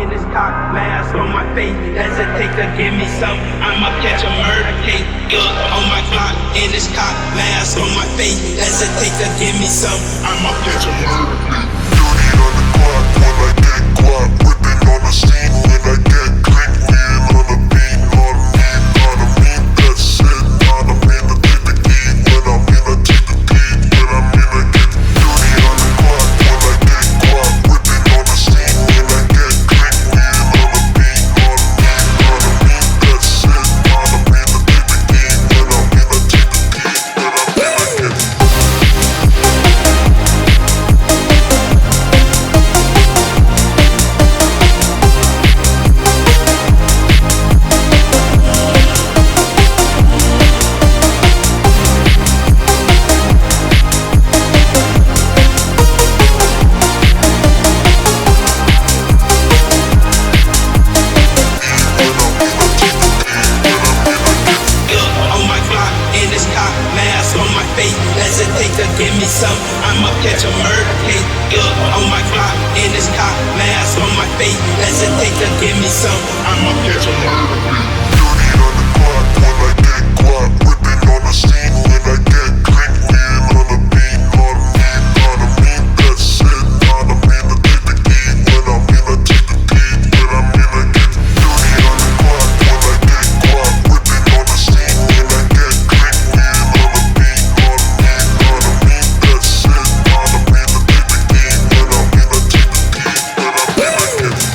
in his cock, mask on my face. Hesitate to give me some, I'ma catch a murder case. On my Glock, in his cock, mask on my face. Hesitate to give me some, I'ma catch a murder case. Dirty on the clock when I get guap, whipping on the scene when I get click, lean on the beat, on me, that's it, not a mean to take the key, when I mean to take the key, when I mean to get dirty on the clock when I get guap, whipping on the scene when I get click, lean on the beat, on me, that's it, not a mean to take the key, when I mean to take the key, when I mean to get hesitate to give me some, I'ma catch a murder case. On my Glock, in his cock, mask on my face. Hesitate to give me some, I'ma catch a murder case. dirty on the clock when I get guap, whipping on the scene when I get click, lean on the beat, on me, that's it, not a mean to take the key, when I mean to take the key, when I mean to get dirty on the clock when I get guap, whipping on the scene when I get click, lean on the beat, on me, that's it, not a mean to take the key, when I mean to take the key, when I mean to get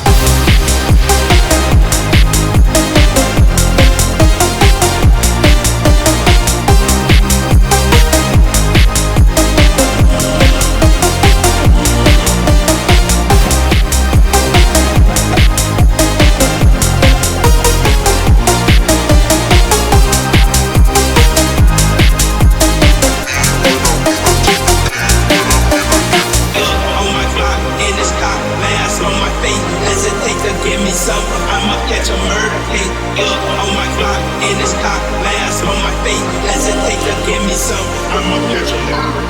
give me some, I'ma catch a murder case. On my Glock, in his cock, mask on my face. Hesitate to give me some, I'ma catch a murder case.